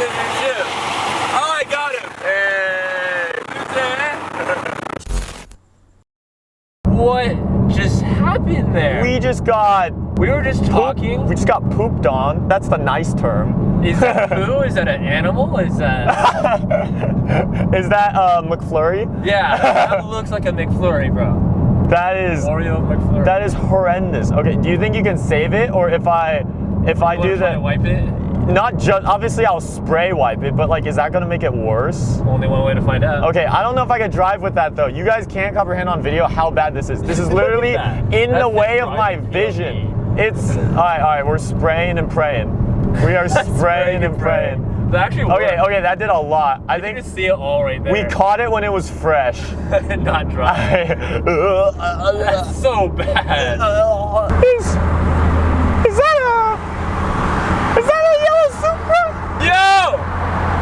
send me ship. Oh, I got him. Hey. What just happened there? We just got... We were just talking. We just got pooped on. That's the nice term. Is that poo? Is that an animal? Is that... Is that McFlurry? Yeah, that looks like a McFlurry, bro. That is... Oreo McFlurry. That is horrendous. Okay, do you think you can save it? Or if I do that... Wipe it? Not just... Obviously, I'll spray wipe it, but like, is that gonna make it worse? Only one way to find out. Okay, I don't know if I could drive with that though. You guys can't comprehend on video how bad this is. This is literally in the way of my vision. It's... Alright, we're spraying and praying. We are spraying and praying. That actually worked. Okay, that did a lot. I think you can see it all right there. we caught it when it was fresh. Not dry. That's so bad. Is that a yellow Supra? Yo!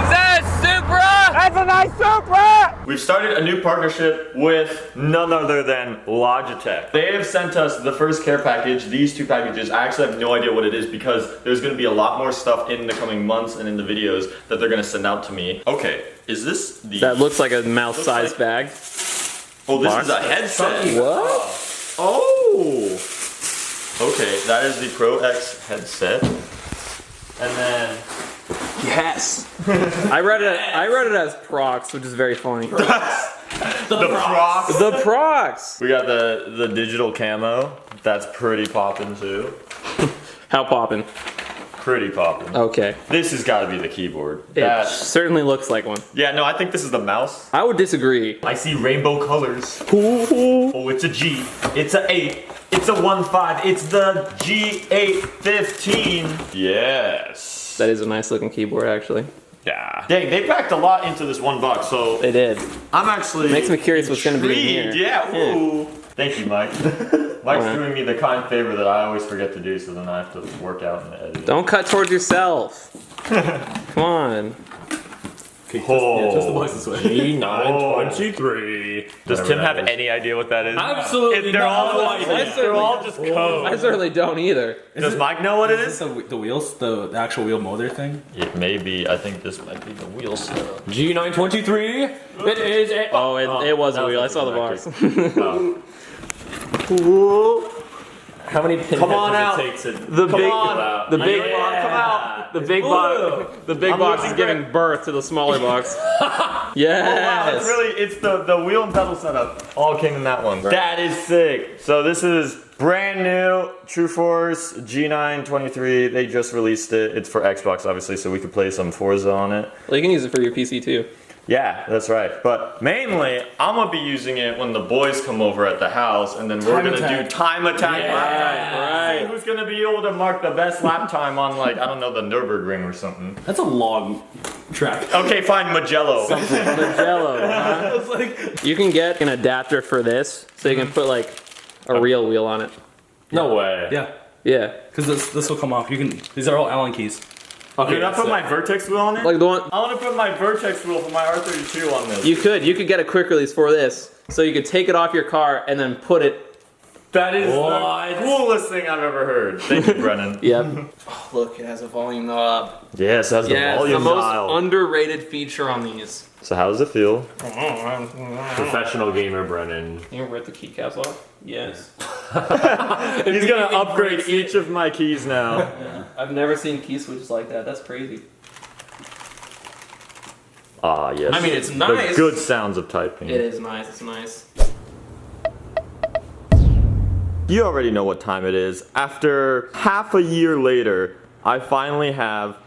Is that a Supra? That's a nice Supra! We've started a new partnership with none other than Logitech. They have sent us the first care package, these two packages. I actually have no idea what it is because there's gonna be a lot more stuff in the coming months and in the videos that they're gonna send out to me. Okay, is this the... That looks like a mouse-sized bag. Oh, this is a headset. What? Oh! Okay, that is the Pro X headset. And then... Yes. I read it as Prox, which is very funny. The Prox. The Prox. We got the digital camo. That's pretty poppin' too. How poppin'? Pretty poppin'. Okay. This has got to be the keyboard. It certainly looks like one. Yeah, no, I think this is the mouse. I would disagree. I see rainbow colors. Oh, it's a G. It's a 8. It's a 1.5. It's the G815. Yes. That is a nice looking keyboard, actually. Yeah. Dang, they packed a lot into this one box, so... They did. I'm actually... Makes me curious what's going to be in here. Yeah, ooh. Thank you, Mike. Mike's doing me the kind favor that I always forget to do, so then I have to work out in the editing. Don't cut towards yourself. Come on. Okay, twist the box this way. G923. Does Tim have any idea what that is? Absolutely They're all not. just code. I certainly don't either. Does Mike know what it Is is? this the wheels, the actual wheel motor thing? It may be. I think this might be the wheel cell. G923. It is a... Oh, it was a wheel. I saw the box. How many pin Come on out. does it take to... The big box is giving birth to the smaller box. Yes. Oh, wow, it's the wheel and pedal setup. All came in that one. That is sick. So this is brand new True Force G923. They just released it. It's for Xbox, obviously, so we could play some Forza on it. Well, you can use it for your PC too. Yeah, that's right. But mainly, I'm gonna be using it when the boys come over at the house, and then we're gonna do time attack lap time. Right. Who's gonna be able to mark the best lap time on, like, I don't know, the Nürburgring or something? That's a long track. Okay, fine, Magello. Magello. It's like... You can get an adapter for this, so you can put like a real wheel on it. No way. Yeah, Yeah. because this will come off. You can. These are all Allen keys. Okay, Can I put my Vertex wheel on it? Like the one I want to put my Vertex wheel for my R32 on this. you could get a quick release for this, so you could take it off your car and then put it. That is the coolest thing I've ever heard. Thank you, Brennan. Yep. Oh, look, it has a volume knob. Yes, that's the Yeah, it's the volume most dial. underrated feature on these. So how does it feel? Professional gamer Brennan. You rip the keycaps off? Yes. He's gonna upgrade each of my keys now. Yeah. I've never seen key switches like that. That's crazy. Ah, yes. I mean, it's The nice. good sounds of typing. It is nice. It's nice. You already know what time it is. After half a year later, I finally have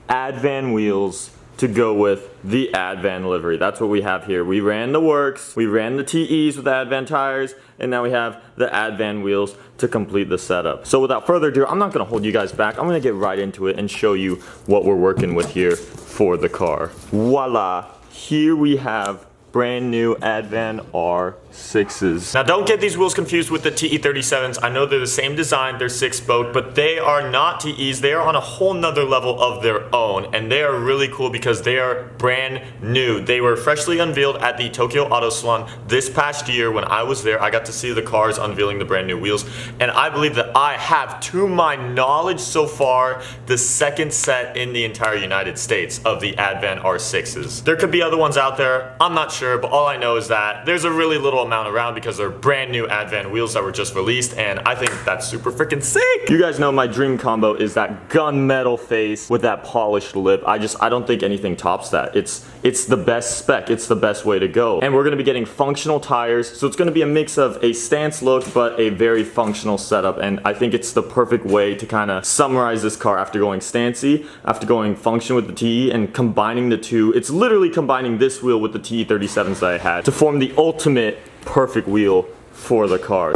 Advan wheels to go with the Advan livery. That's what we have here. We ran the works, we ran the TEs with the Advan tires, and now we have the Advan wheels to complete the setup. So without further ado, I'm not gonna hold you guys back. I'm gonna get right into it and show you what we're working with here for the car. Voila, here we have brand new Advan R6s. Now don't get these wheels confused with the TE37s. I know they're the same design, they're 6-spoke, but they are not TEs. They are on a whole nother level of their own, and they are really cool because they are brand new. They were freshly unveiled at the Tokyo Auto Salon this past year. When I was there, I got to see the cars unveiling the brand new wheels, and I believe that I have, to my knowledge so far, the second set in the entire United States of the Advan R6s. There could be other ones out there, I'm not sure, but all I know is that there's a really little amount around because they're brand new Advan wheels that were just released, and I think that's super freaking sick. You guys know my dream combo is that gunmetal face with that polished lip. I don't think anything tops that. It's the best spec, it's the best way to go. And we're gonna be getting functional tires, so it's gonna be a mix of a stance look, but a very functional setup, and I think it's the perfect way to kind of summarize this car after going stancy, after going function with the TE, and combining the two. It's literally combining this wheel with the TE37s that I had to form the ultimate perfect wheel for the car.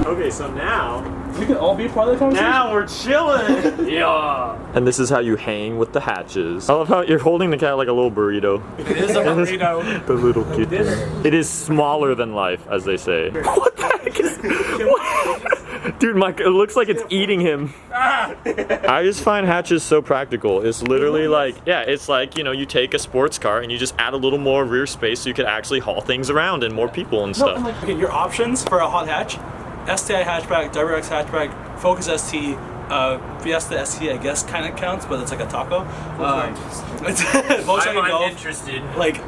Okay, so now we can all be part of the conversation. now we're chilling. Yeah. And this is how you hang with the hatches. I love how you're holding the cat like a little burrito. It is a burrito. The little kid. It is smaller than life, as they say. What the heck is... What? Dude, Mike, it looks like it's eating him. I just find hatches so practical. It's literally like, yeah, it's like, you know, you take a sports car and you just add a little more rear space so you could actually haul things around and more people and stuff. Okay, your options for a hot hatch: STI hatchback, WRX hatchback, Focus ST, Fiesta ST, I guess kind of counts, but it's like a taco. Volkswagen I'm Golf, interested. like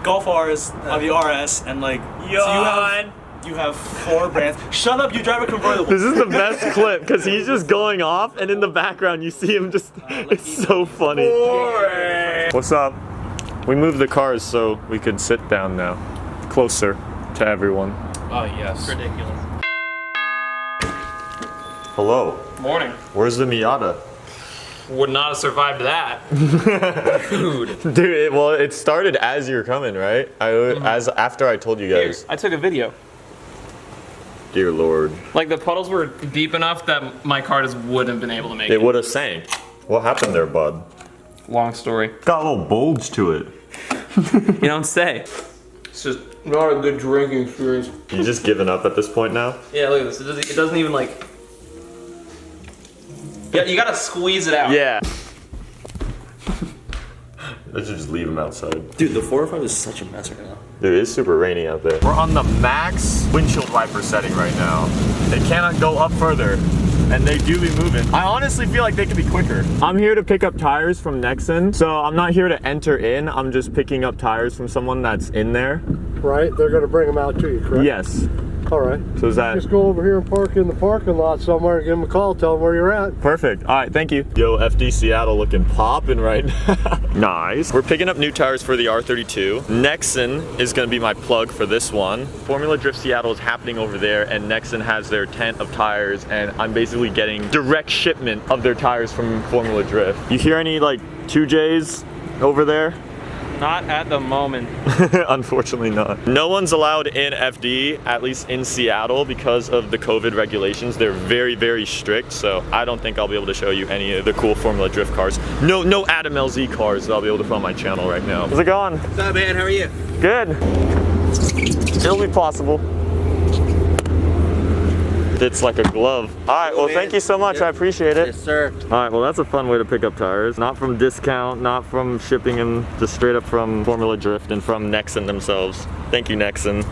Golf Rs, the RS, and like Yawn. so you have 4 brands. Shut up! You drive a convertible. This is the best clip because he's just going off and in the background you see him just, it's so funny. Boring. What's up? We moved the cars so we could sit down now, closer to everyone. Oh yes. Ridiculous. Hello, Morning. where's the Miata? Would not have survived that. Dude. Dude, well, it started as you're coming, right? After I told you guys. I took a video. Dear Lord. Like the puddles were deep enough that my car just wouldn't have been able to make It it. would have sank. What happened there, bud? Long story. Got a little bulge to it. You don't say. It's just not a good drinking experience. You just giving up at this point now? Yeah, look at this. It doesn't even like. Yeah, you gotta squeeze it out. Yeah. Let's just leave him outside. Dude, the 405 is such a mess right now. Dude, it's super rainy out there. We're on the max windshield wiper setting right now. They cannot go up further, and they do be moving. I honestly feel like they could be quicker. I'm here to pick up tires from Nexon, so I'm not here to enter in. I'm just picking up tires from someone that's in there. Right, they're going to bring them out to you, correct? Yes. All right. So is that Just go over here and park in the parking lot somewhere and give them a call, tell them where you're at. perfect? All right, thank you. Yo, FD Seattle looking poppin' right now. Nice. We're picking up new tires for the R32. Nexon is gonna be my plug for this one. Formula Drift Seattle is happening over there, and Nexon has their tent of tires, and I'm basically getting direct shipment of their tires from Formula Drift. You hear any like 2Js over there? Not at the moment. Unfortunately not. No one's allowed in FD, at least in Seattle, because of the COVID regulations. They're very, very strict, so I don't think I'll be able to show you any of the cool Formula Drift cars. No Adam LZ cars that I'll be able to put on my channel right now. How's it going? What's up, man? How are you? Good. It'll be possible. It's like a glove. All right, well, thank you so much. I appreciate it. Yes, sir. All right, well, that's a fun way to pick up tires. Not from discount, not from shipping them, just straight up from Formula Drift and from Nexon themselves. Thank you, Nexon.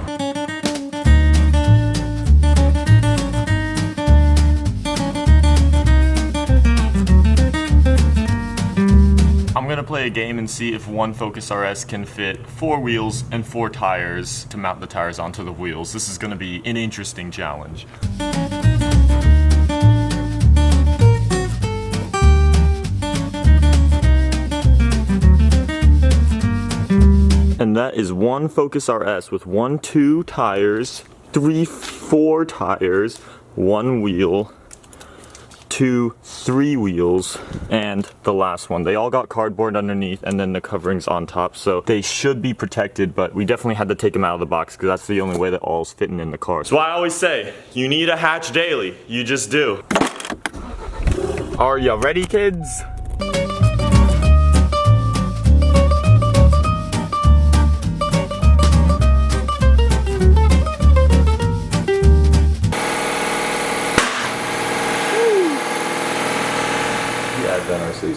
I'm gonna play a game and see if one Focus RS can fit 4 wheels and 4 tires to mount the tires onto the wheels. This is gonna be an interesting challenge. And that is one Focus RS with 1, 2 tires, 3, 4 tires, 1 wheel, 2, 3 wheels, and the last one. They all got cardboard underneath and then the coverings on top, so they should be protected, but we definitely had to take them out of the box because that's the only way that all's fitting in the car. So I always say, you need a hatch daily. You just do. Are you ready, kids?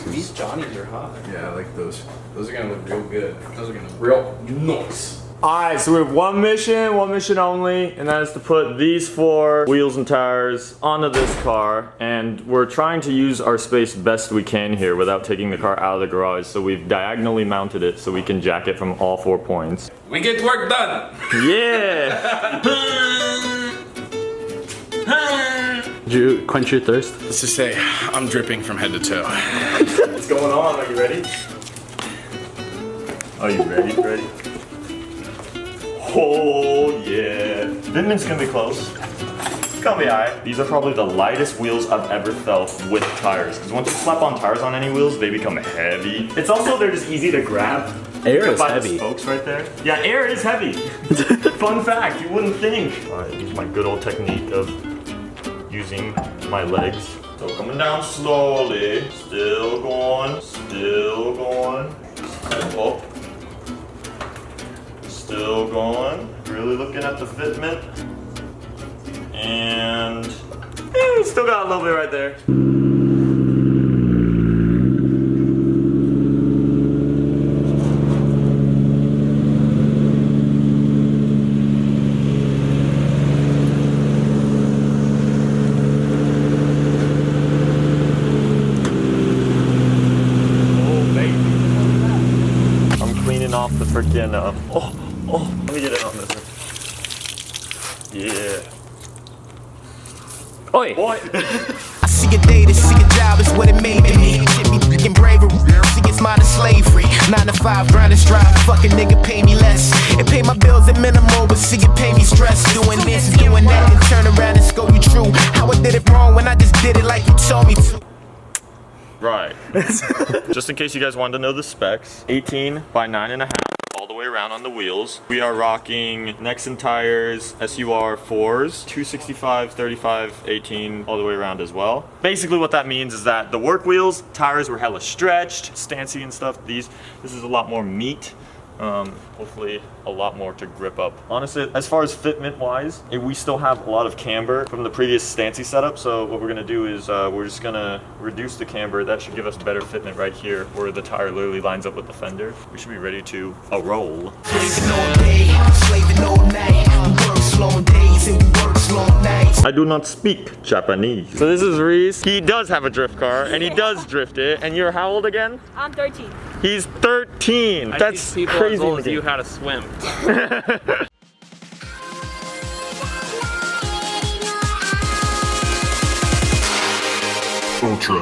These Johnnies are hot. Yeah, I like those. Those are gonna look real good. Those are gonna look real nice. Alright, so we have one mission only, and that is to put these 4 wheels and tires onto this car, and we're trying to use our space best we can here without taking the car out of the garage, so we've diagonally mounted it so we can jack it from all 4 points. We get work done. Yeah! Did you quench your thirst? Let's just say I'm dripping from head to toe. What's going on? Are you ready? Are you ready, Freddy? Oh yeah. Vindman's gonna be close. It's gonna be alright. These are probably the lightest wheels I've ever felt with tires. Because once you slap on tires on any wheels, they become heavy. It's also, they're just easy to grab. Air is by heavy. The spokes right there. Yeah, air is heavy. Fun fact, you wouldn't think. Alright, use my good old technique of using my legs. So coming down slowly. Still going. Still going. Up. Still going. Really looking at the fitment. And still got a little bit right there. Off the freaking let me get it on this one. Yeah. Oi! Boy. I see a day to see a job is what it made me. Shit be freaking bravery. See it's modern slavery. 9 to 5 grind and strive. Fucking nigga pay me less. It pay my bills at minimal, but see it pay me stress. Doing this, doing that, and turn around and scold you true. How I did it wrong when I just did it like you told me to. Right. Just in case you guys wanted to know the specs, 18 by 9.5 all the way around on the wheels. We are rocking Nexen tires, SUR 4s, 265, 35, 18 all the way around as well. Basically what that means is that the work wheels, tires were hella stretched, stancy and stuff. This is a lot more meat. Hopefully a lot more to grip up. Honestly, as far as fitment wise, we still have a lot of camber from the previous stancy setup, so what we're gonna do is we're just gonna reduce the camber. That should give us better fitment right here where the tire literally lines up with the fender. We should be ready to roll. I do not speak Japanese. So this is Reese. He does have a drift car and he does drift it. And you're how old again? I'm 13. He's 13. I That's teach people crazy. as old as you how to swim. Ultra.